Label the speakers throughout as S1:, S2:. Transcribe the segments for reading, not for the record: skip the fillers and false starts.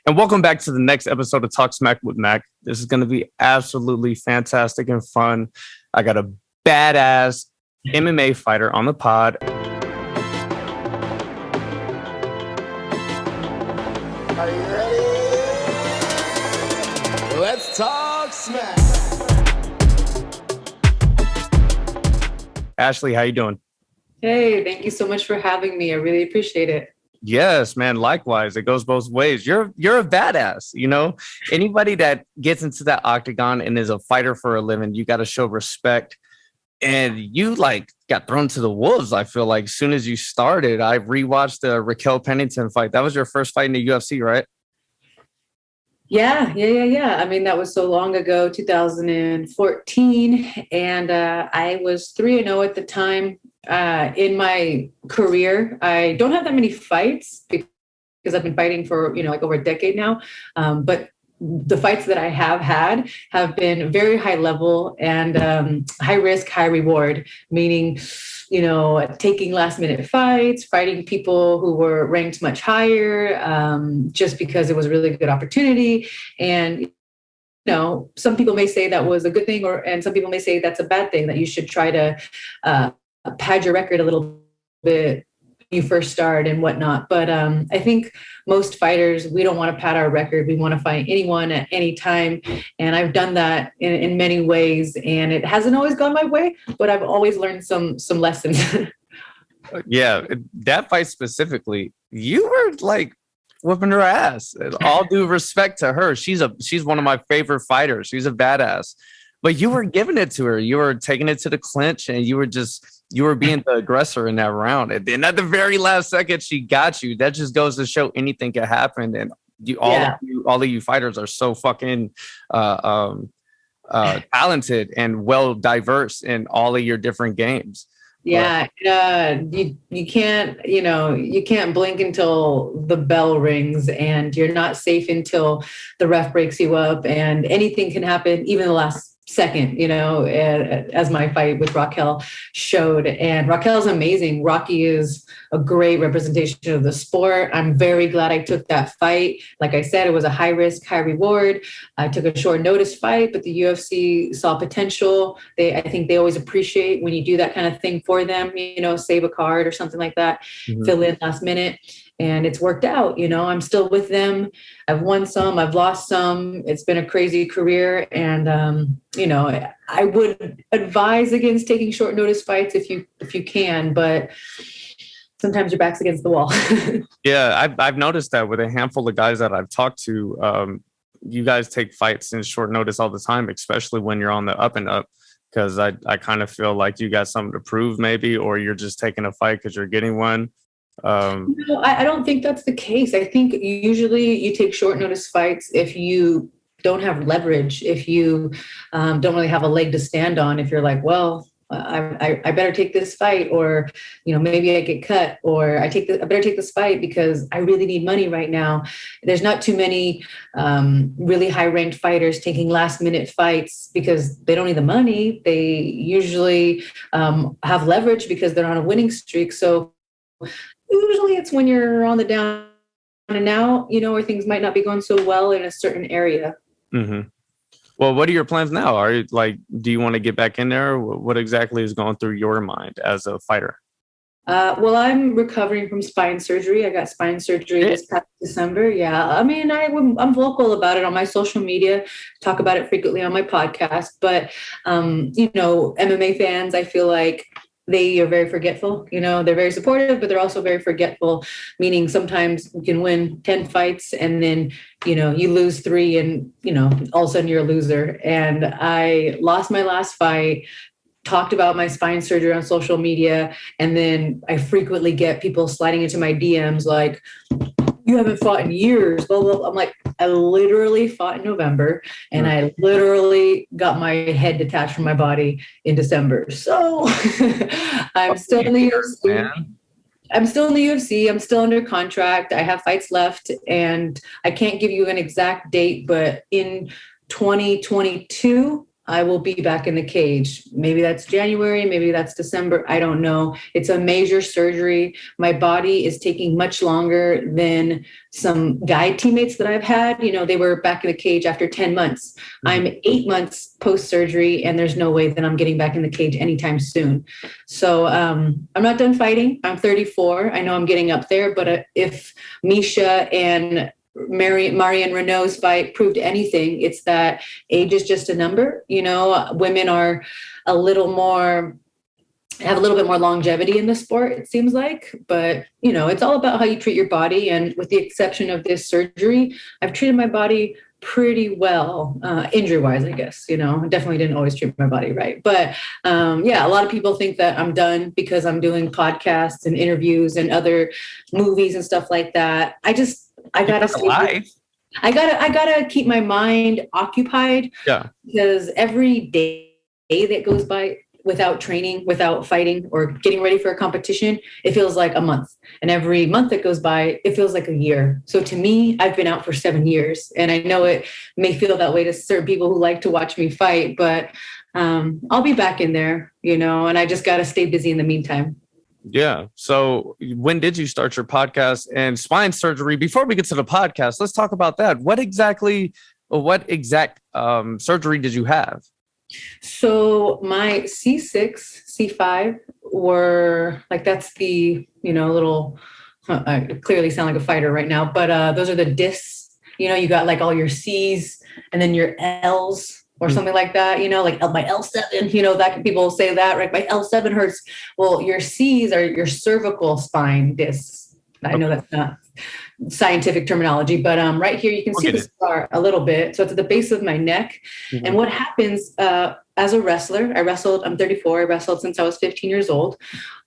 S1: And welcome back to the next episode of Talk Smack with Mac. This is going to be absolutely fantastic and fun. I got a badass MMA fighter on the pod.
S2: Are you ready? Let's talk smack.
S1: Ashlee, how you doing?
S3: Hey, thank you so much for having me. I really appreciate it.
S1: Yes, man. Likewise, it goes both ways. You're a badass. You know, anybody that gets into that octagon and is a fighter for a living, you got to show respect. And you got thrown to the wolves. I feel like as soon as you started, I rewatched the Raquel Pennington fight. That was your first fight in the UFC, right?
S3: Yeah. I mean, that was so long ago, 2014. And I was 3-0 at the time. In my career, I don't have that many fights because I've been fighting for, over a decade now. But the fights that I have had have been very high level and high risk, high reward, meaning, taking last minute fights, fighting people who were ranked much higher just because it was a really good opportunity. And some people may say that was a good thing, and some people may say that's a bad thing, that you should try to pad your record a little bit when you first start and whatnot. But I think most fighters, we don't want to pad our record. We want to fight anyone at any time. And I've done that in many ways. And it hasn't always gone my way, but I've always learned some lessons.
S1: Yeah, that fight specifically, you were whipping her ass. All due respect to her. She's one of my favorite fighters. She's a badass. But you were giving it to her. You were taking it to the clinch, and you were being the aggressor in that round. And then at the very last second, she got you. That just goes to show anything can happen. And all of you fighters are so fucking talented and well diverse in all of your different games.
S3: Yeah, you can't blink until the bell rings, and you're not safe until the ref breaks you up, and anything can happen, even the last second, as my fight with Raquel showed. And Raquel's amazing. Rocky is a great representation of the sport. I'm very glad I took that fight. Like I said, it was a high risk, high reward. I took a short notice fight, but the UFC saw potential. I think they always appreciate when you do that kind of thing for them, save a card or something like that, fill in last minute. And it's worked out. I'm still with them. I've won some, I've lost some. It's been a crazy career. And, I would advise against taking short notice fights if you can, but sometimes your back's against the wall.
S1: Yeah, I've noticed that with a handful of guys that I've talked to. You guys take fights in short notice all the time, especially when you're on the up and up, because I kind of feel like you got something to prove maybe, or you're just taking a fight because you're getting one.
S3: I don't think that's the case. I think usually you take short notice fights if you don't have leverage, if you don't really have a leg to stand on, if you're like, well, I better take this fight, or, maybe I get cut, or I better take this fight because I really need money right now. There's not too many really high ranked fighters taking last minute fights because they don't need the money. They usually have leverage because they're on a winning streak. So usually it's when you're on the down and out, where things might not be going so well in a certain area.
S1: Mm-hmm. Well, what are your plans now? Are you do you want to get back in there? What exactly is going through your mind as a fighter?
S3: Well, I'm recovering from spine surgery. I got spine surgery this past December. Yeah. I mean, I'm vocal about it on my social media, talk about it frequently on my podcast, but, MMA fans, I feel like they are very forgetful. They're very supportive, but they're also very forgetful, meaning sometimes you can win 10 fights and then, you lose 3 and, all of a sudden you're a loser. And I lost my last fight, talked about my spine surgery on social media. And then I frequently get people sliding into my DMs like, you haven't fought in years. Blah, blah, blah. I'm like, I literally fought in November, and I literally got my head detached from my body in December. So I'm still in the UFC. I'm still in the UFC. I'm still under contract. I have fights left, and I can't give you an exact date, but in 2022, I will be back in the cage. Maybe that's January, maybe that's December. I don't know. It's a major surgery. My body is taking much longer than some guide teammates that I've had. You know, they were back in the cage after 10 months. I'm 8 months post-surgery, and there's no way that I'm getting back in the cage anytime soon. So I'm not done fighting. I'm 34. I know I'm getting up there, but if Misha and Marion Renault's fight proved anything, it's that age is just a number. You know, women are have a little bit more longevity in the sport, it seems like. But, you know, it's all about how you treat your body. And with the exception of this surgery, I've treated my body pretty well, injury-wise, I guess. You know, I definitely didn't always treat my body right. But yeah, a lot of people think that I'm done because I'm doing podcasts and interviews and other movies and stuff like that. I gotta stay alive. I gotta keep my mind occupied.
S1: Yeah.
S3: Because every day that goes by without training, without fighting or getting ready for a competition, it feels like a month. And every month that goes by, it feels like a year. So to me, I've been out for 7 years. And I know it may feel that way to certain people who like to watch me fight, but I'll be back in there, you know, and I just gotta stay busy in the meantime.
S1: Yeah. So when did you start your podcast and spine surgery? Before we get to the podcast, let's talk about that. What exact surgery did you have?
S3: So my C6, C5 were like, that's the, you know, little, I clearly sound like a fighter right now, but those are the discs, you know, you got like all your C's and then your L's. Or something like that, you know, like my L7, you know, that people say that, right? My L7 hurts. Well, your C's are your cervical spine discs. I know that's not scientific terminology, but right here you can see the scar a little bit. So it's at the base of my neck. Mm-hmm. And what happens as a wrestler, I'm 34, I wrestled since I was 15 years old.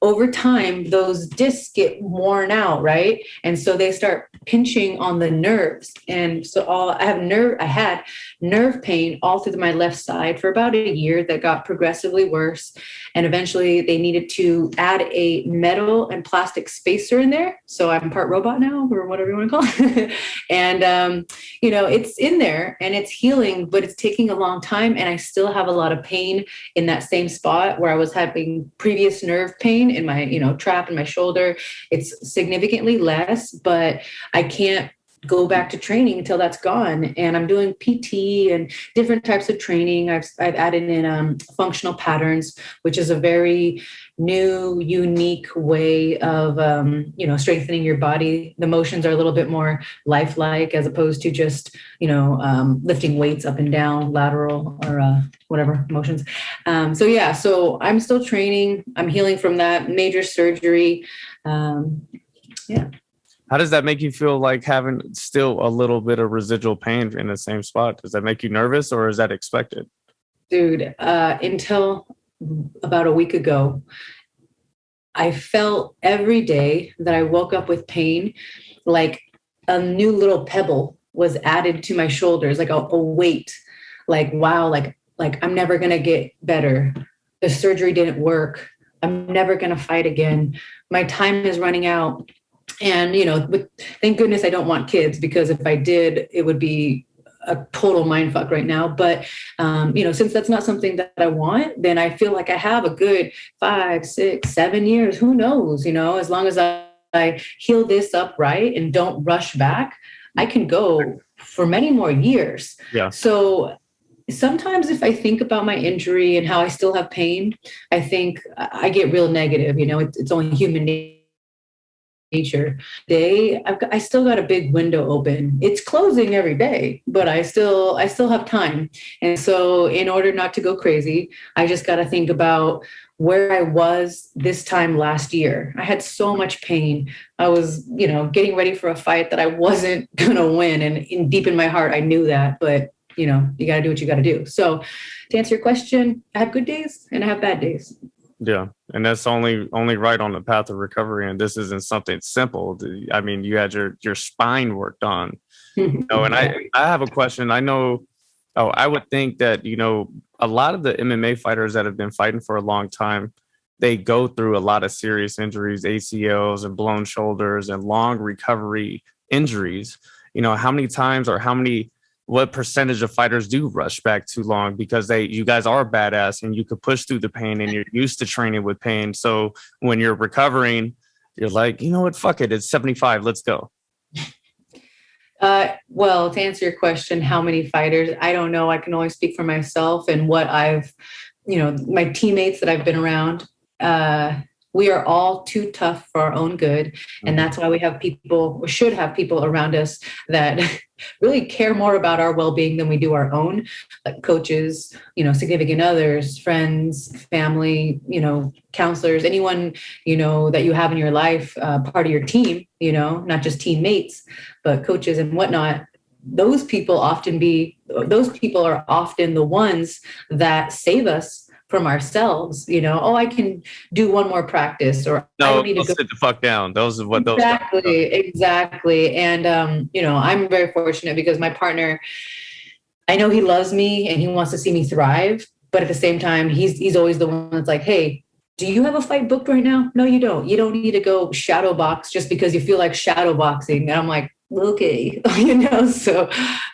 S3: Over time, those discs get worn out, right? And so they start pinching on the nerves. And so I had nerve pain all through my left side for about a year that got progressively worse. And eventually they needed to add a metal and plastic spacer in there. So I'm part robot now, or whatever you want to call it. And, you know, it's in there and it's healing, but it's taking a long time. And I still have a lot of pain in that same spot where I was having previous nerve pain in my, you know, trap in my shoulder. It's significantly less, but I can't go back to training until that's gone. And I'm doing PT and different types of training. I've added in functional patterns, which is a very new, unique way of, you know, strengthening your body. The motions are a little bit more lifelike as opposed to just, you know, lifting weights up and down, lateral or whatever motions. So yeah, so I'm still training. I'm healing from that major surgery. Yeah.
S1: How does that make you feel, like having still a little bit of residual pain in the same spot? Does that make you nervous or is that expected?
S3: Dude, until about a week ago, I felt every day that I woke up with pain, like a new little pebble was added to my shoulders, like a weight, like, wow, like I'm never going to get better. The surgery didn't work. I'm never going to fight again. My time is running out. And, you know, thank goodness I don't want kids, because if I did, it would be a total mindfuck right now. But, you know, since that's not something that I want, then I feel like I have a good 5, 6, 7 years. Who knows? You know, as long as I heal this up right and don't rush back, I can go for many more years. Yeah. So sometimes if I think about my injury and how I still have pain, I think I get real negative. You know, it's only human nature. I still got a big window open. It's closing every day, but I still have time. And so in order not to go crazy, I just got to think about where I was this time last year. I had so much pain. I was, you know, getting ready for a fight that I wasn't going to win. And deep in my heart, I knew that, but you know, you got to do what you got to do. So to answer your question, I have good days and I have bad days.
S1: Yeah. And that's only right on the path of recovery. And this isn't something simple. I mean, you had your spine worked on, you know, and I have a question. I know, I would think that, you know, a lot of the MMA fighters that have been fighting for a long time, they go through a lot of serious injuries, ACLs and blown shoulders and long recovery injuries. You know, how many times or what percentage of fighters do rush back too long because you guys are badass and you could push through the pain and you're used to training with pain. So when you're recovering, you're like, you know what, fuck it, it's 75, let's go.
S3: Well, to answer your question, how many fighters? I don't know. I can only speak for myself and what I've, my teammates that I've been around. We are all too tough for our own good. And that's why we have people, or should have people around us that really care more about our well-being than we do our own, like coaches, significant others, friends, family, counselors, anyone, that you have in your life, part of your team, not just teammates, but coaches and whatnot. Those people are often the ones that save us from ourselves, I can do one more practice, or I don't need to go
S1: sit the fuck down. Those are what those
S3: exactly. And I'm very fortunate because my partner, I know he loves me and he wants to see me thrive, but at the same time, he's always the one that's like, hey, do you have a fight booked right now? No, you don't. You don't need to go shadow box just because you feel like shadow boxing. And I'm like, okay, so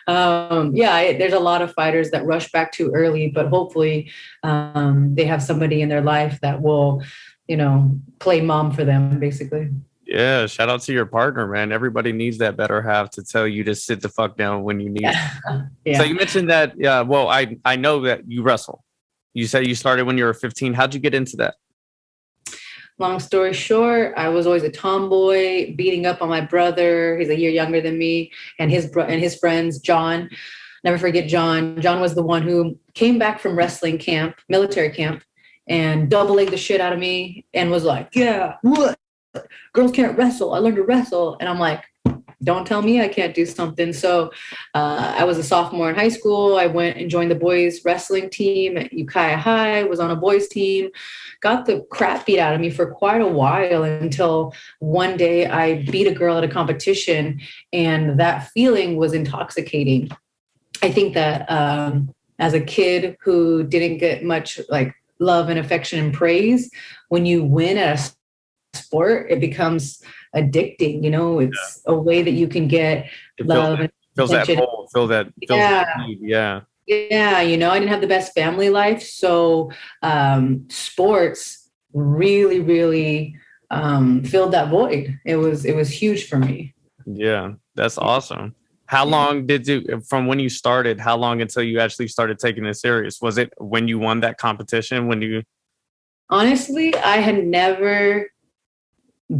S3: there's a lot of fighters that rush back too early, but hopefully they have somebody in their life that will, play mom for them, basically.
S1: Yeah, shout out to your partner, man. Everybody needs that better half to tell you to sit the fuck down when you need to. So you mentioned that, well, I know that you wrestle. You said you started when you were 15. How'd you get into that?
S3: Long story short, I was always a tomboy, beating up on my brother. He's a year younger than me, and his friends, John. Never forget John. John was the one who came back from wrestling camp, military camp, and double-legged the shit out of me and was like, yeah, what? Girls can't wrestle. I learned to wrestle. And I'm like, don't tell me I can't do something. So I was a sophomore in high school. I went and joined the boys wrestling team at Ukiah High, was on a boys team, got the crap beat out of me for quite a while until one day I beat a girl at a competition, and that feeling was intoxicating. I think that as a kid who didn't get much like love and affection and praise, when you win at a sport, it becomes addicting. It's a way that you can get love and
S1: fills that hole, need. Yeah.
S3: I didn't have the best family life, so sports really, really filled that void. It was huge for me.
S1: Yeah, that's awesome. How long from when you started, how long until you actually started taking it serious? Was it when you won that competition?
S3: Honestly, I had never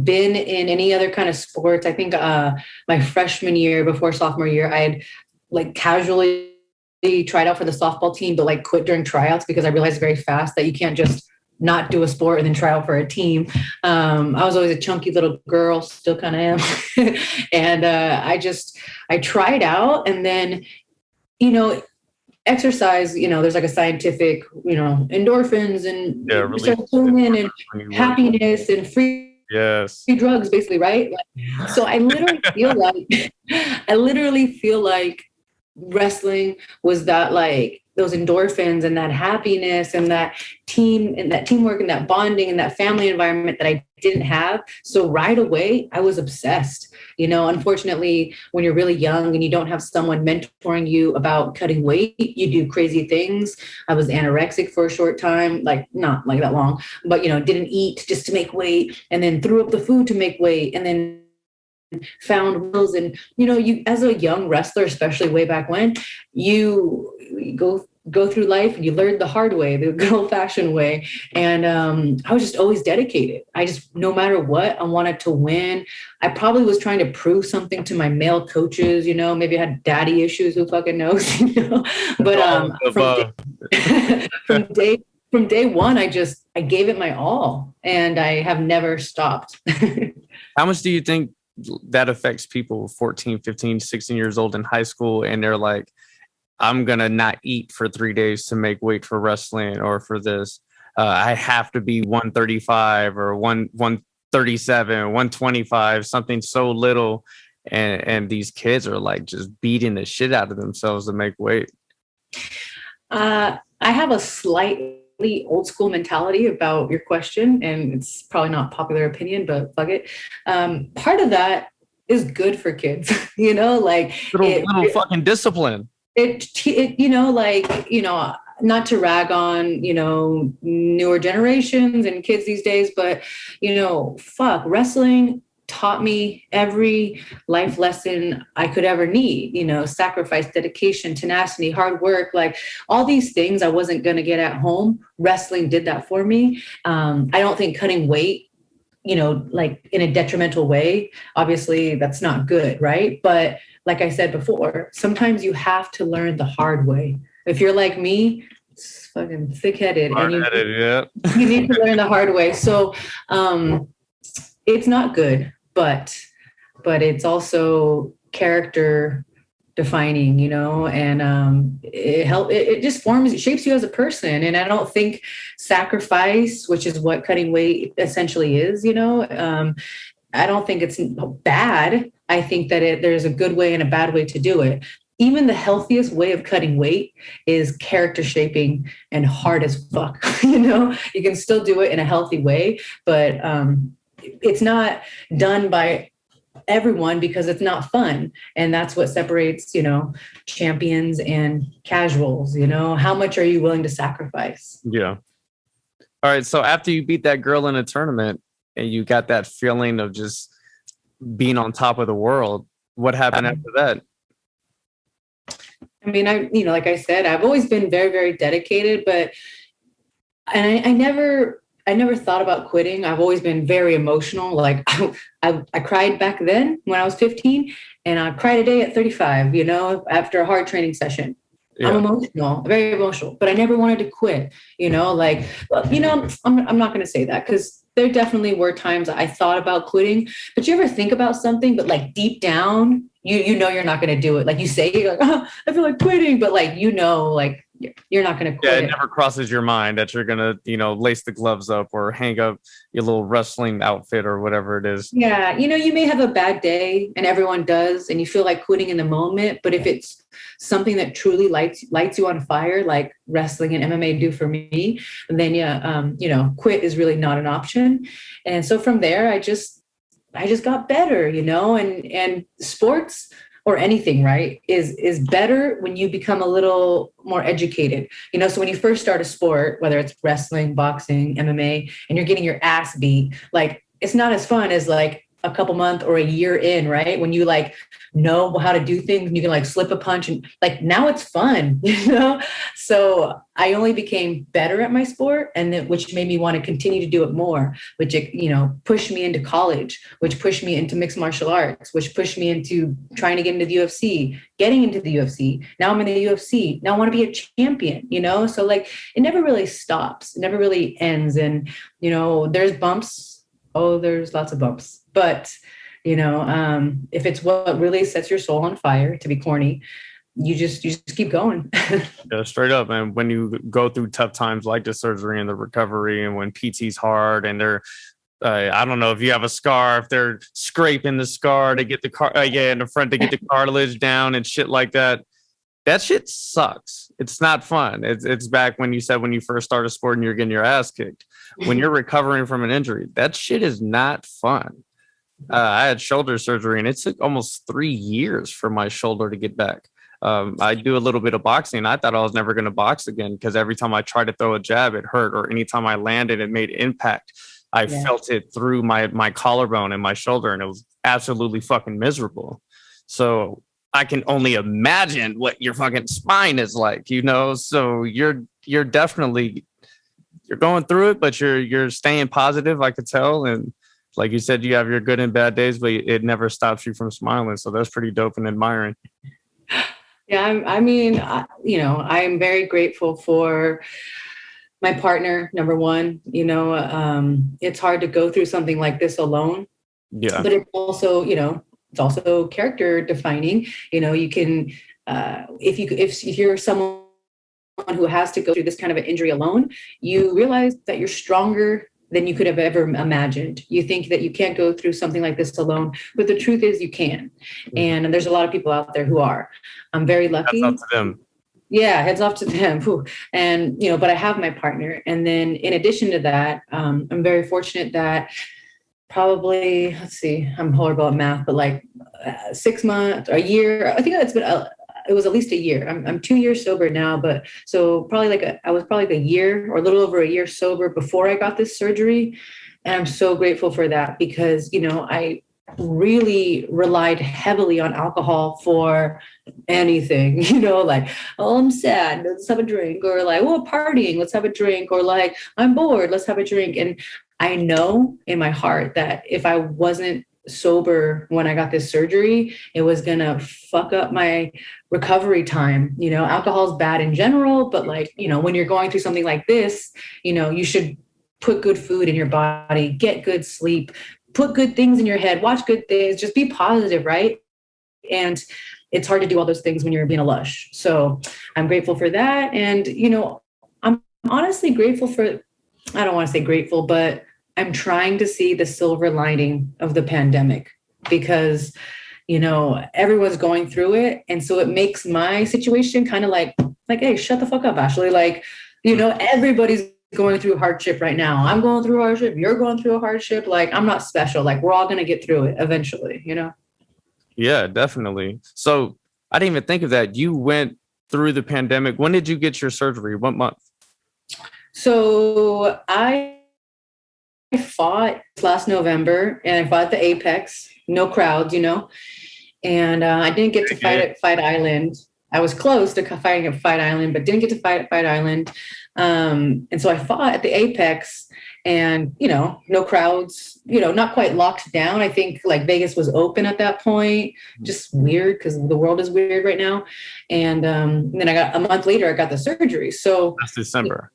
S3: been in any other kind of sports. I think my freshman year, before sophomore year, I had like casually tried out for the softball team, but like quit during tryouts because I realized very fast that you can't just not do a sport and then try out for a team. I was always a chunky little girl, still kind of am. And I tried out, and then, exercise, there's like a scientific, endorphins and serotonin and happiness and free drugs, basically, right? So I literally feel like wrestling was that, like, those endorphins and that happiness and that team and that teamwork and that bonding and that family environment that I didn't have. So right away, I was obsessed. Unfortunately, when you're really young and you don't have someone mentoring you about cutting weight, you do crazy things. I was anorexic for a short time, like not like that long, but, didn't eat just to make weight, and then threw up the food to make weight, and then found wills. And, you, as a young wrestler, especially way back when, you go through life and you learn the hard way, the good old fashioned way. And I was just always dedicated. No matter what, I wanted to win. I probably was trying to prove something to my male coaches, maybe I had daddy issues, who fucking knows, but from day one, I gave it my all, and I have never stopped.
S1: How much do you think that affects people 14, 15, 16 years old in high school, and they're like, I'm going to not eat for 3 days to make weight for wrestling or for this. I have to be 135 or 137, 125, something so little. And these kids are like just beating the shit out of themselves to make weight.
S3: I have a slightly old school mentality about your question, and it's probably not popular opinion, but fuck it. Part of that is good for kids, like
S1: little fucking discipline.
S3: not to rag on, newer generations and kids these days, but, wrestling taught me every life lesson I could ever need, sacrifice, dedication, tenacity, hard work, like all these things I wasn't going to get at home. Wrestling did that for me. I don't think cutting weight, like in a detrimental way, obviously that's not good, right? But like I said before, sometimes you have to learn the hard way. If you're like me, it's fucking thick-headed, and you need to learn the hard way. So it's not good, but it's also character defining, and it just shapes you as a person. And I don't think sacrifice, which is what cutting weight essentially is, I don't think it's bad. I think that there's a good way and a bad way to do it. Even the healthiest way of cutting weight is character shaping and hard as fuck. You can still do it in a healthy way, but it's not done by everyone because it's not fun. And that's what separates, champions and casuals. How much are you willing to sacrifice?
S1: Yeah. All right. So after you beat that girl in a tournament and you got that feeling of just being on top of the world, what happened after that?
S3: I mean, like I said, I've always been very, very dedicated, and I never thought about quitting. I've always been very emotional. Like I cried back then when I was 15, and I cried a day at 35, after a hard training session. Yeah. I'm emotional, very emotional, but I never wanted to quit, I'm not going to say that because there definitely were times I thought about quitting, but you ever think about something, but like deep down, you're not going to do it. Like you say, you're like, oh, I feel like quitting, but like, you're not going to quit.
S1: Yeah, it never crosses your mind that you're going to, lace the gloves up or hang up your little wrestling outfit or whatever it is.
S3: Yeah. You may have a bad day, and everyone does, and you feel like quitting in the moment. But if it's something that truly lights you on fire, like wrestling and MMA do for me, then quit is really not an option. And so from there, I just got better, and sports or anything, right, is better when you become a little more educated. So when you first start a sport, whether it's wrestling, boxing, MMA, and you're getting your ass beat, like it's not as fun as like a couple months or a year in, right? When you like know how to do things and you can like slip a punch, and like now it's fun, So I only became better at my sport, and which made me want to continue to do it more, which, pushed me into college, which pushed me into mixed martial arts, which pushed me into trying to get into the UFC, getting into the UFC. Now I'm in the UFC. Now I want to be a champion, So like, it never really stops. It never really ends. And, there's bumps. Oh, there's lots of bumps. But, if it's what really sets your soul on fire, to be corny, you just keep going.
S1: Yeah, straight up. And when you go through tough times like the surgery and the recovery, and when PT's hard and they're, I don't know if you have a scar, if they're scraping the scar to get in the front to get the cartilage down and shit like that. That shit sucks. It's not fun. It's back when you said when you first started sport and you're getting your ass kicked. When you're recovering from an injury, that shit is not fun. I had shoulder surgery, and it took almost 3 years for my shoulder to get back. I do a little bit of boxing. I thought I was never going to box again because every time I tried to throw a jab, it hurt, or anytime I landed, it made impact. I felt it through my collarbone and my shoulder, and it was absolutely fucking miserable. So I can only imagine what your fucking spine is like, So you're definitely going through it, but you're staying positive. I could tell, and like you said, you have your good and bad days, but it never stops you from smiling. So that's pretty dope and admiring.
S3: Yeah, I'm very grateful for my partner, number one. It's hard to go through something like this alone.
S1: Yeah,
S3: but it's also character defining. You can if you're someone who has to go through this kind of an injury alone, you realize that you're stronger than you could have ever imagined. You think that you can't go through something like this alone, but the truth is you can. And there's a lot of people out there who are. I'm very lucky.
S1: That's up to them.
S3: Yeah, heads off to them. And, but I have my partner. And then in addition to that, I'm very fortunate that probably, I'm horrible at math, but like 6 months, a year, I think it's been it was at least a year. I'm 2 years sober now, but so I was probably like a year or a little over a year sober before I got this surgery. And I'm so grateful for that because, I really relied heavily on alcohol for anything, like, oh, I'm sad, let's have a drink, or like, oh, partying, let's have a drink, or like, I'm bored, let's have a drink. And I know in my heart that if I wasn't sober when I got this surgery, it was gonna fuck up my recovery time. Alcohol's bad in general, but like, when you're going through something like this, you should put good food in your body, get good sleep, put good things in your head, watch good things, just be positive, right? And it's hard to do all those things when you're being a lush. So I'm grateful for that. And, I'm honestly grateful for, I don't want to say grateful, but I'm trying to see the silver lining of the pandemic because, everyone's going through it. And so it makes my situation kind of like, hey, shut the fuck up, Ashlee. Like, everybody's going through hardship right now. I'm going through hardship. You're going through a hardship. Like, I'm not special. Like, we're all going to get through it eventually,
S1: Yeah, definitely. So I didn't even think of that. You went through the pandemic. When did you get your surgery? What month?
S3: So I fought last November and I fought at the Apex, no crowds, and I didn't get to fight at Fight Island. I was close to fighting at Fight Island, but didn't get to fight at Fight Island. And so I fought at the Apex and, no crowds, not quite locked down. I think like Vegas was open at that point, just weird because the world is weird right now. And then I got a month later, I got the surgery. So
S1: that's December.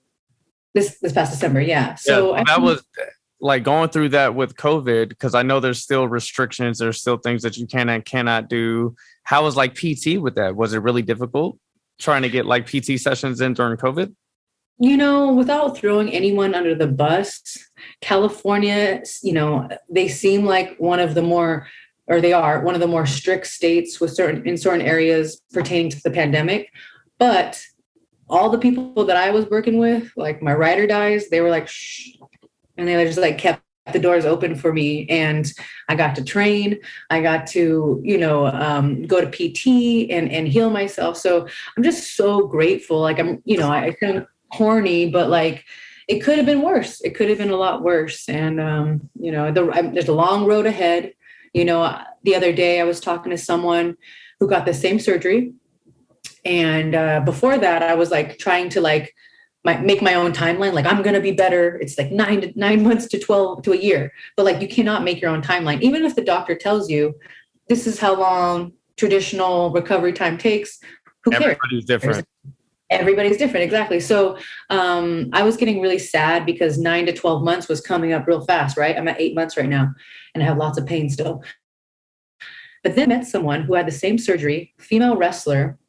S3: This past December. Yeah. So
S1: that was like going through that with COVID, because I know there's still restrictions. There's still things that you can and cannot do. How was like PT with that? Was it really difficult trying to get like PT sessions in during COVID?
S3: Without throwing anyone under the bus, California, they seem like they are one of the more strict states in certain areas pertaining to the pandemic. But all the people that I was working with, like my ride or dies, they were like, shh. And they just like kept the doors open for me. And I got to train. I got to, go to PT and heal myself. So I'm just so grateful. Like I think corny, but like it could have been worse. It could have been a lot worse. And, there's a long road ahead. The other day I was talking to someone who got the same surgery. And before that, I was like trying to make my own timeline. Like, I'm going to be better. It's like 9 months to 12 to a year. But like, you cannot make your own timeline. Even if the doctor tells you this is how long traditional recovery time takes, who cares?
S1: Everybody's different.
S3: Everybody's different. Exactly. So I was getting really sad because 9 to 12 months was coming up real fast, right? I'm at 8 months right now and I have lots of pain still. But then I met someone who had the same surgery, female wrestler.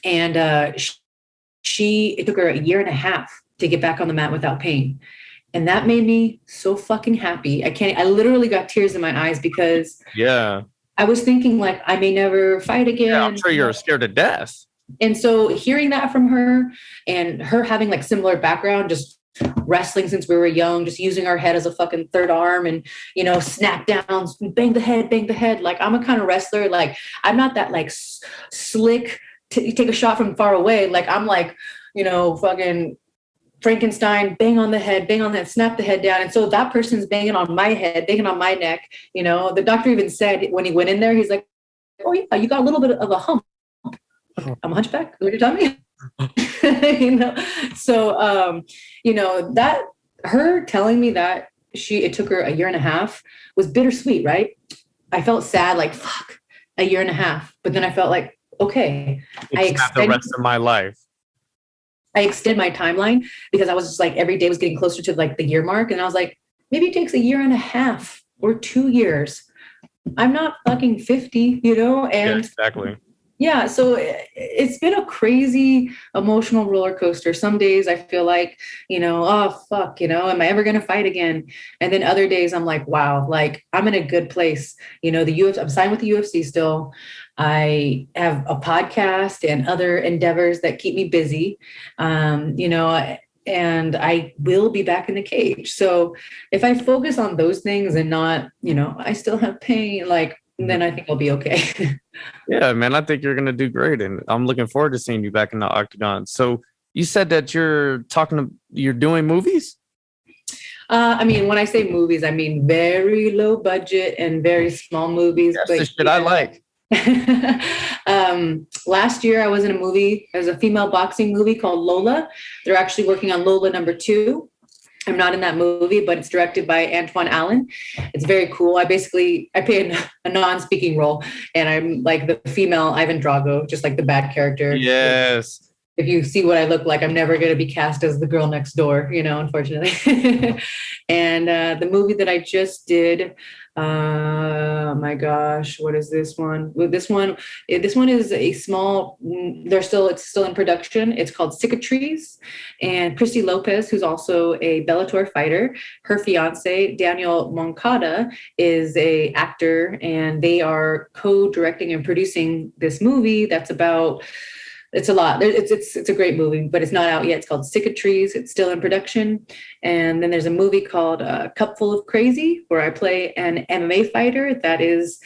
S3: And it took her a year and a half to get back on the mat without pain. And that made me so fucking happy. I literally got tears in my eyes because I was thinking like, I may never fight again.
S1: Yeah, I'm sure you're scared to death.
S3: And so hearing that from her and her having like similar background, just wrestling since we were young, just using our head as a fucking third arm and, snap downs, bang the head. Like I'm a kind of wrestler. Like I'm not that like slick, take a shot from far away. Like I'm like, fucking Frankenstein, bang on the head, snap the head down. And so that person's banging on my head, banging on my neck. The doctor even said when he went in there, he's like, oh yeah, you got a little bit of a hump. I'm a hunchback. What you're telling me? So, that her telling me that it took her a year and a half was bittersweet, right? I felt sad, like, fuck, a year and a half. But then I felt like, okay,
S1: the rest of my life.
S3: I extended my timeline because I was just like, every day was getting closer to like the year mark. And I was like, maybe it takes a year and a half or 2 years. I'm not fucking 50, And
S1: yeah, exactly.
S3: Yeah. So it's been a crazy emotional roller coaster. Some days I feel like, oh, fuck, am I ever going to fight again? And then other days I'm like, wow, like I'm in a good place. The UFC, I'm signed with the UFC still. I have a podcast and other endeavors that keep me busy, and I will be back in the cage. So if I focus on those things and not, I still have pain, like then I think I'll be okay.
S1: Yeah, man, I think you're gonna do great, and I'm looking forward to seeing you back in the octagon. So you said that you're doing movies.
S3: I mean, when I say movies, I mean very low budget and very small movies.
S1: That's
S3: But
S1: the shit I like.
S3: last year I was in a movie. There's a female boxing movie called Lola. They're actually working on Lola #2. I'm not in that movie, but it's directed by Antoine Allen. It's very cool. I play a non-speaking role, and I'm like the female Ivan Drago, just like the bad character.
S1: Yes.
S3: If you see what I look like, I'm never going to be cast as the girl next door, unfortunately. And the movie that I just did, my gosh, what is this one? Well, this one is a small. It's still in production. It's called Cicatrices, and Christy Lopez, who's also a Bellator fighter, her fiance Daniel Moncada is a actor, and they are co-directing and producing this movie. That's about. It's a lot. It's a great movie, but it's not out yet. It's called Cicatrices. It's still in production. And then there's a movie called Cupful of Crazy, where I play an MMA fighter that is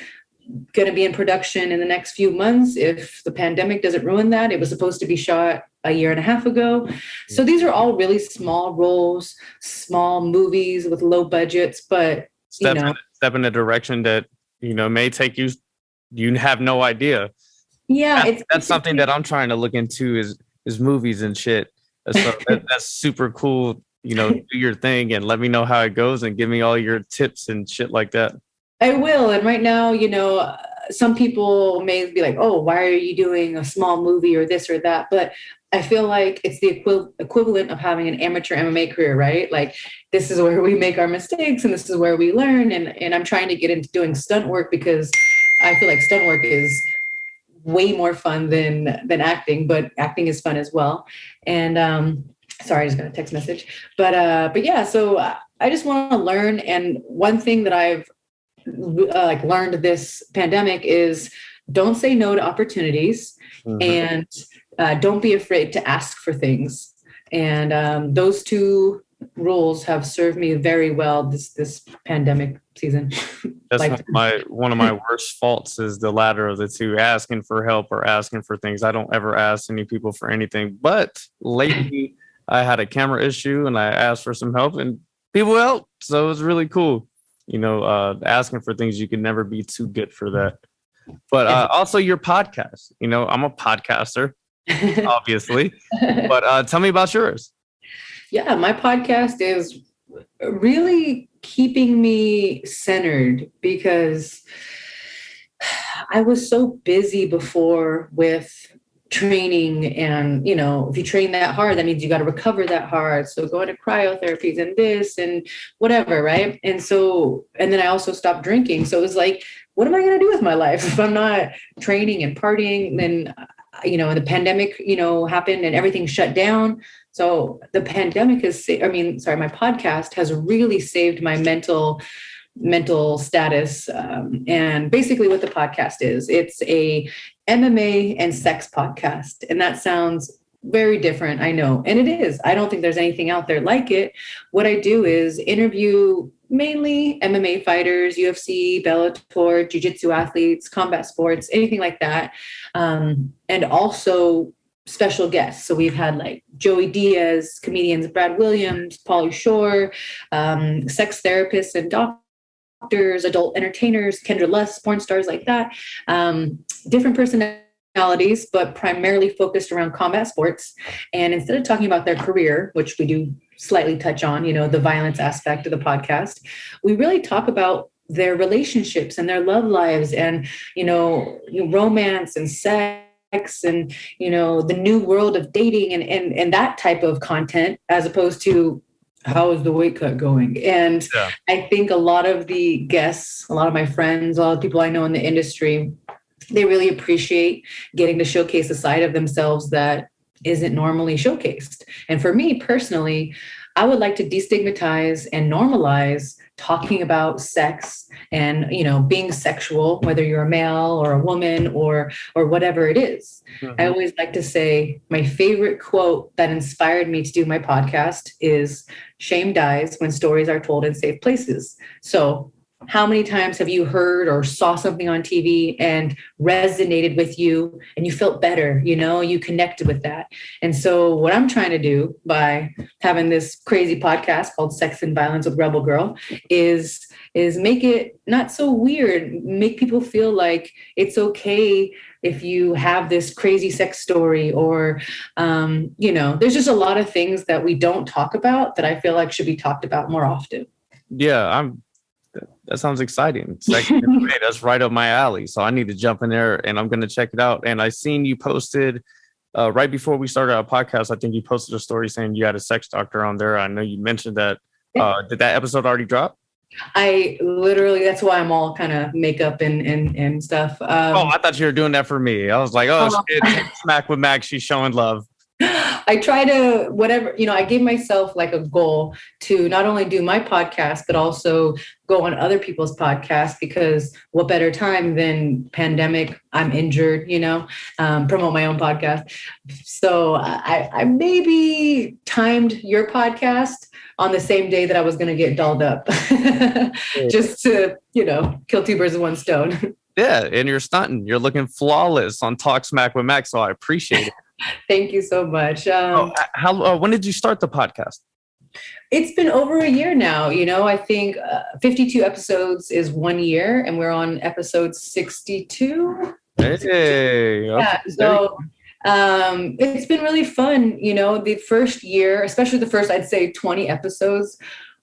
S3: going to be in production in the next few months if the pandemic doesn't ruin that. It was supposed to be shot a year and a half ago. So these are all really small roles, small movies with low budgets, but
S1: step in a direction that may take you. You have no idea.
S3: Yeah,
S1: that's something that I'm trying to look into is movies and shit. So that's super cool. Do your thing and let me know how it goes and give me all your tips and shit like that.
S3: I will. And right now, some people may be like, "Oh, why are you doing a small movie or this or that?" But I feel like it's the equivalent of having an amateur MMA career, right? Like this is where we make our mistakes and this is where we learn. And I'm trying to get into doing stunt work because I feel like stunt work is way more fun than acting, but acting is fun as well. And sorry, I just got a text message, but yeah, so I just want to learn. And one thing that I've learned this pandemic is don't say no to opportunities, and don't be afraid to ask for things. And those two rules have served me very well this pandemic season.
S1: That's one of my worst faults is the latter of the two, asking for help or asking for things. I don't ever ask any people for anything, but lately I had a camera issue and I asked for some help and people helped. So it was really cool. Asking for things, you can never be too good for that. But also your podcast, I'm a podcaster, obviously, but tell me about yours.
S3: Yeah, my podcast is really keeping me centered because I was so busy before with training. And, if you train that hard, that means you got to recover that hard. So going to cryotherapies and this and whatever, right? And then I also stopped drinking. So it was like, what am I going to do with my life if I'm not training and partying? Then, the pandemic, happened and everything shut down. So the pandemic my podcast has really saved my mental status. And basically what the podcast is, it's a MMA and sex podcast. And that sounds very different, I know. And it is. I don't think there's anything out there like it. What I do is interview mainly MMA fighters, UFC, Bellator, jiu-jitsu athletes, combat sports, anything like that. And also special guests. So we've had like Joey Diaz, comedians Brad Williams, Pauly Shore, sex therapists and doctors, adult entertainers, Kendra Lust, porn stars like that. Different personalities, but primarily focused around combat sports. And instead of talking about their career, which we do slightly touch on, the violence aspect of the podcast, we really talk about their relationships and their love lives and, romance and sex and the new world of dating and that type of content, as opposed to how is the weight cut going. And I think a lot of the guests, a lot of my friends, a lot of people I know in the industry, they really appreciate getting to showcase a side of themselves that isn't normally showcased. And for me personally, I would like to destigmatize and normalize talking about sex and, being sexual, whether you're a male or a woman or whatever it is. Mm-hmm. I always like to say my favorite quote that inspired me to do my podcast is shame dies when stories are told in safe places. So how many times have you heard or saw something on TV and resonated with you and you felt better, you connected with that. And so what I'm trying to do by having this crazy podcast called Sex and Violence with Rebel Girl is make it not so weird, make people feel like it's okay if you have this crazy sex story or, there's just a lot of things that we don't talk about that I feel like should be talked about more often.
S1: Yeah, that sounds exciting. That's right up my alley. So I need to jump in there and I'm going to check it out. And I seen you posted right before we started our podcast. I think you posted a story saying you had a sex doctor on there. I know you mentioned that. Did that episode already drop?
S3: I literally, that's why I'm all kind of makeup and stuff.
S1: I thought you were doing that for me. I was like, shit, Smack with Mac, she's showing love.
S3: I try to, whatever, I gave myself like a goal to not only do my podcast, but also go on other people's podcasts, because what better time than pandemic, I'm injured, promote my own podcast. So I maybe timed your podcast on the same day that I was going to get dolled up just to, kill two birds with one stone.
S1: Yeah. And you're stunting. You're looking flawless on Talk Smack with Mac. So I appreciate it.
S3: Thank you so much.
S1: When did you start the podcast?
S3: It's been over a year now. I think 52 episodes is 1 year and we're on episode 62.
S1: Hey.
S3: Yeah. So it's been really fun. The first year, especially the first, I'd say 20 episodes,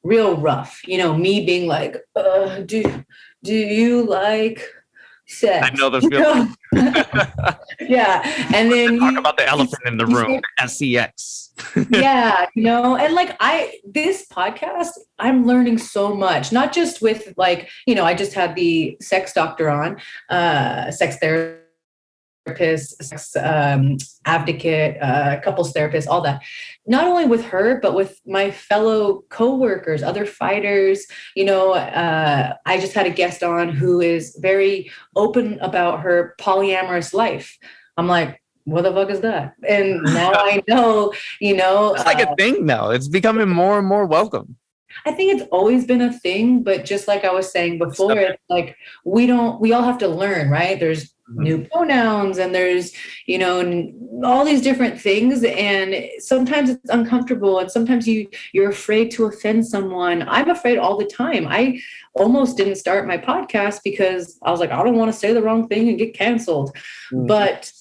S3: real rough. Me being like, do you like sex?
S1: I know the feeling.
S3: Yeah. And then
S1: talk about the elephant in the room, SEX.
S3: Yeah. And like this podcast, I'm learning so much, not just with like, I just had the sex doctor on, sex therapist, sex advocate, couples therapist, all that. Not only with her, but with my fellow coworkers, other fighters. I just had a guest on who is very open about her polyamorous life. I'm like, what the fuck is that? And now I know,
S1: it's like a thing now. It's becoming more and more welcome.
S3: I think it's always been a thing, but just like I was saying before, it's like we all have to learn, right? There's new pronouns and there's, all these different things. And sometimes it's uncomfortable and sometimes you're afraid to offend someone. I'm afraid all the time. I almost didn't start my podcast because I was like, I don't want to say the wrong thing and get canceled. But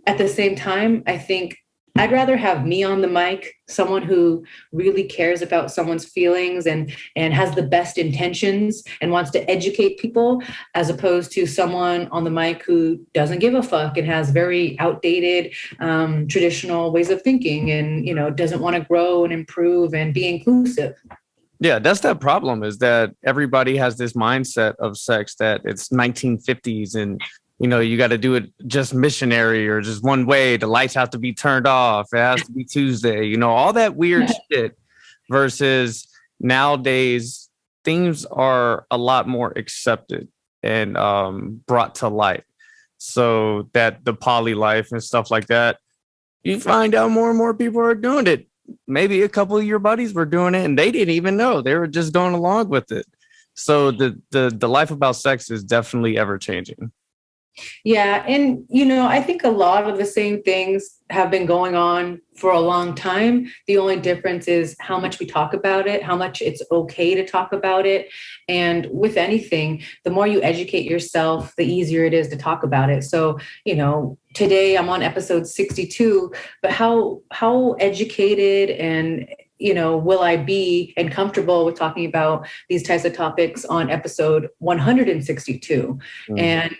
S3: at the same time, I think I'd rather have me on the mic, someone who really cares about someone's feelings and has the best intentions and wants to educate people, as opposed to someone on the mic who doesn't give a fuck and has very outdated traditional ways of thinking and, doesn't want to grow and improve and be inclusive.
S1: Yeah, that's the problem, is that everybody has this mindset of sex that it's 1950s and you got to do it just missionary or just one way. The lights have to be turned off. It has to be Tuesday, all that weird shit. Versus nowadays, things are a lot more accepted and brought to light. So that the poly life and stuff like that, you find out more and more people are doing it. Maybe a couple of your buddies were doing it and they didn't even know. They were just going along with it. So the life about sex is definitely ever changing.
S3: Yeah. And, I think a lot of the same things have been going on for a long time. The only difference is how much we talk about it, how much it's okay to talk about it. And with anything, the more you educate yourself, the easier it is to talk about it. So, today I'm on episode 62, but how educated and will I be and comfortable with talking about these types of topics on episode 162? And,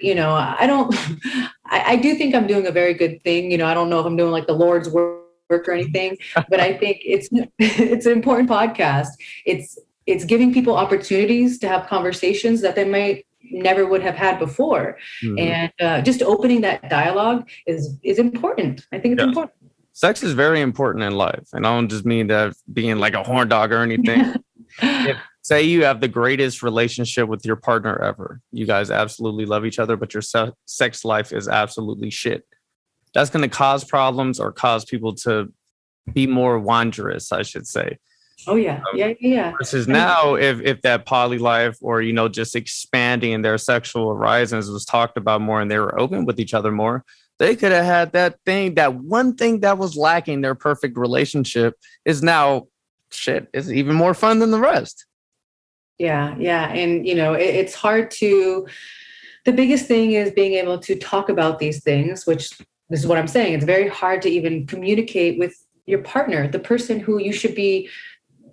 S3: I do think I'm doing a very good thing. I don't know if I'm doing like the Lord's work or anything, but I think it's an important podcast. It's giving people opportunities to have conversations that they might never would have had before. And just opening that dialogue is important. I think it's important.
S1: Sex is very important in life. And I don't just mean that being like a horn dog or anything. Say you have the greatest relationship with your partner ever. You guys absolutely love each other, but your sex life is absolutely shit. That's going to cause problems or cause people to be more wondrous, I should say.
S3: Oh yeah. Yeah.
S1: Versus now, if that poly life or just expanding their sexual horizons was talked about more and they were open with each other more, they could have had that one thing that was lacking. Their perfect relationship is now shit. It's even more fun than the rest.
S3: Yeah. And it's hard to. The biggest thing is being able to talk about these things, which this is what I'm saying. It's very hard to even communicate with your partner, the person who you should be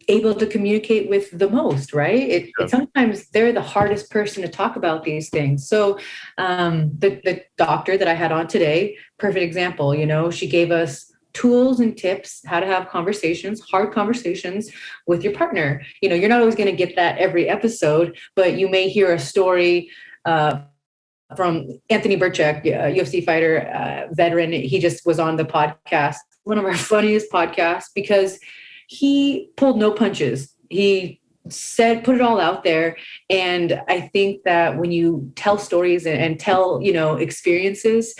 S3: able to communicate with the most, right? It sometimes they're the hardest person to talk about these things. So the doctor that I had on today, perfect example, she gave us tools and tips how to have conversations, hard conversations with your partner. You're not always going to get that every episode, but you may hear a story from Anthony Burchak, UFC fighter, veteran. He just was on the podcast, one of our funniest podcasts, because he pulled no punches. He put it all out there. And I think that when you tell stories and tell, experiences,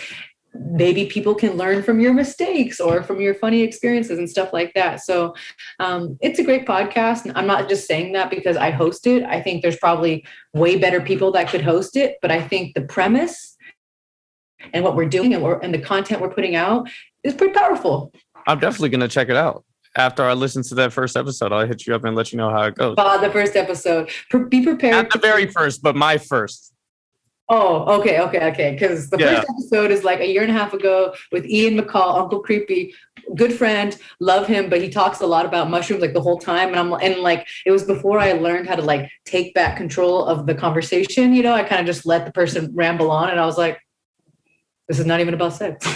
S3: maybe people can learn from your mistakes or from your funny experiences and stuff like that. So it's a great podcast. I'm not just saying that because I host it. I think there's probably way better people that could host it. But I think the premise and what we're doing and the content we're putting out is pretty powerful.
S1: I'm definitely going to check it out. After I listen to that first episode, I'll hit you up and let you know how it goes.
S3: The first episode. Be prepared.
S1: Not the very first, but my first.
S3: Oh, okay. Because the first episode is like a year and a half ago with Ian McCall, Uncle Creepy, good friend, love him, but he talks a lot about mushrooms like the whole time. And like it was before I learned how to like take back control of the conversation. I kind of just let the person ramble on, and I was like, this is not even about sex.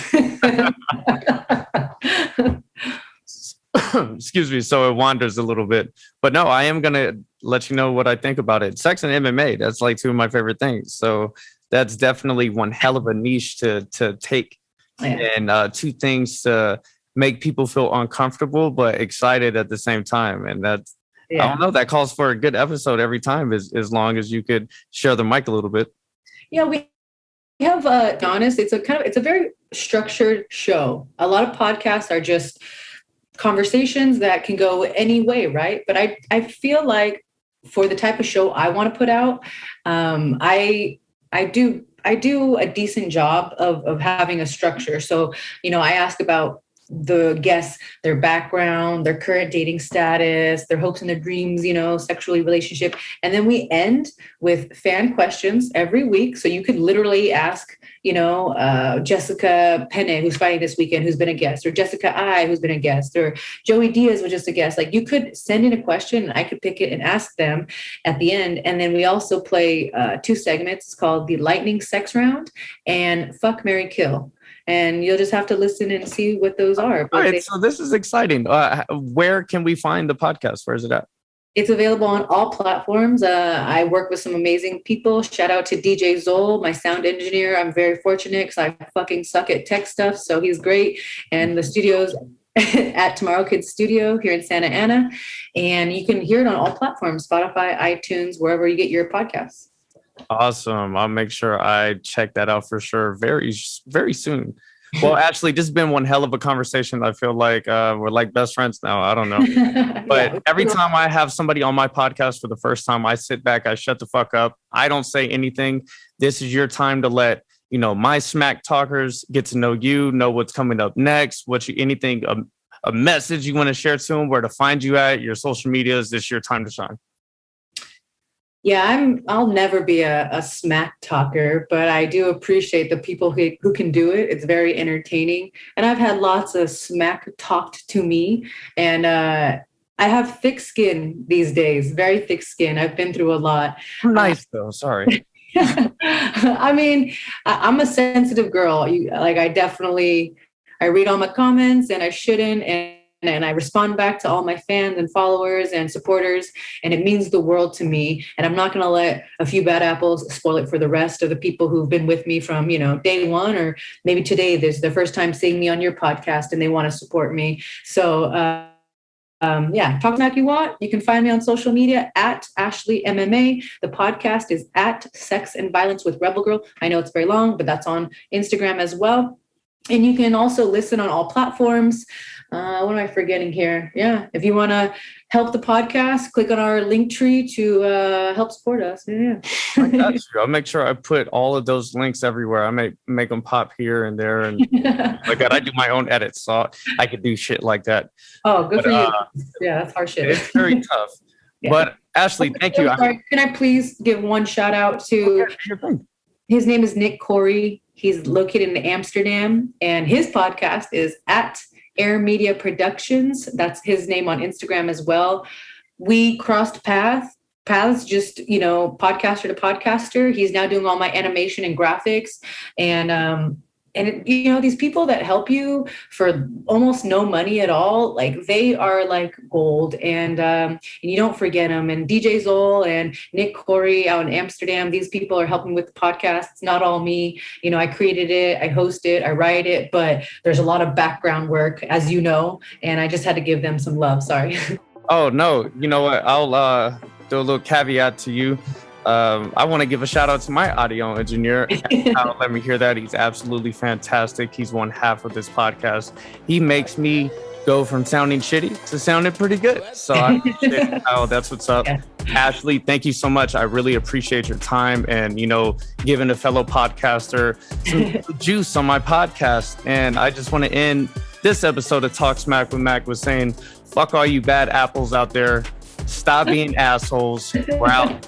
S1: Excuse me. So it wanders a little bit, but no, I am going to let you know what I think about it. Sex and MMA, that's like two of my favorite things. So that's definitely one hell of a niche to take, and two things to make people feel uncomfortable, but excited at the same time. And that's, I don't know, that calls for a good episode every time, as long as you could share the mic a little bit.
S3: Yeah, we have, honest, it's a very structured show. A lot of podcasts are just conversations that can go any way, right? But I feel like for the type of show I want to put out, I do a decent job of having a structure. So, I ask about the guests, their background, their current dating status, their hopes and their dreams, sexually relationship. And then we end with fan questions every week. So you could literally ask, Jessica Penne, who's fighting this weekend, who's been a guest, or Jessica I, who's been a guest, or Joey Diaz was just a guest. Like you could send in a question and I could pick it and ask them at the end. And then we also play 2 segments. It's called the Lightning Sex Round and Fuck, Marry, Kill. And you'll just have to listen and see what those are.
S1: All right, so this is exciting. Where can we find the podcast? Where is it at?
S3: It's available on all platforms. I work with some amazing people. Shout out to DJ Zoll, my sound engineer. I'm very fortunate because I fucking suck at tech stuff, so he's great. And the studio's at Tomorrow Kids Studio here in Santa Ana. And you can hear it on all platforms, Spotify, iTunes, wherever you get your podcasts.
S1: Awesome. I'll make sure I check that out for sure very, very soon. Well, Ashlee, this has been one hell of a conversation. I feel like we're like best friends now. I don't know. But every time I have somebody on my podcast for the first time, I sit back, I shut the fuck up. I don't say anything. This is your time to let, my smack talkers get to know you, know what's coming up next, anything, a message you want to share to them, where to find you at, your social media. Is this your time to shine?
S3: Yeah, I'll never be a smack talker, but I do appreciate the people who can do it. It's very entertaining. And I've had lots of smack talked to me. And I have thick skin these days, very thick skin. I've been through a lot.
S1: Nice though, sorry.
S3: I mean, I'm a sensitive girl. I read all my comments and I shouldn't. And I respond back to all my fans and followers and supporters, and it means the world to me. And I'm not going to let a few bad apples spoil it for the rest of the people who've been with me from, day one, or maybe today there's their first time seeing me on your podcast and they want to support me. So, talk smack you want. You can find me on social media at Ashlee MMA. The podcast is at Sex and Violence with Rebel Girl. I know it's very long, but that's on Instagram as well. And you can also listen on all platforms. What am I forgetting here? Yeah. If you want to help the podcast, click on our link tree to help support us. Yeah.
S1: I got you. I'll make sure I put all of those links everywhere. I may make them pop here and there. And like that, I do my own edits, so I could do shit like that.
S3: Oh, good for you. Yeah, that's hard shit.
S1: It's very tough. Yeah. But Ashlee, thank you.
S3: Sorry. Can I please give one shout out to, his name is Nick Corey. He's located in Amsterdam, and his podcast is at Air Media Productions. That's his name on Instagram as well. We crossed paths just, podcaster to podcaster. He's now doing all my animation and graphics. And these people that help you for almost no money at all, like they are like gold, and you don't forget them. And DJ Zoll and Nick Corey out in Amsterdam, these people are helping with the podcast. It's not all me. I created it, I host it, I write it, but there's a lot of background work, as you know, and I just had to give them some love. Sorry.
S1: Oh, no. You know what? I'll do a little caveat to you. I want to give a shout out to my audio engineer. Let me hear that. He's absolutely fantastic. He's one half of this podcast. He makes me go from sounding shitty to sounding pretty good. So I appreciate how that's what's up. Yeah. Ashlee, thank you so much. I really appreciate your time and, giving a fellow podcaster some juice on my podcast. And I just want to end this episode of Talk Smack with Mac with saying, fuck all you bad apples out there. Stop being assholes. We're out.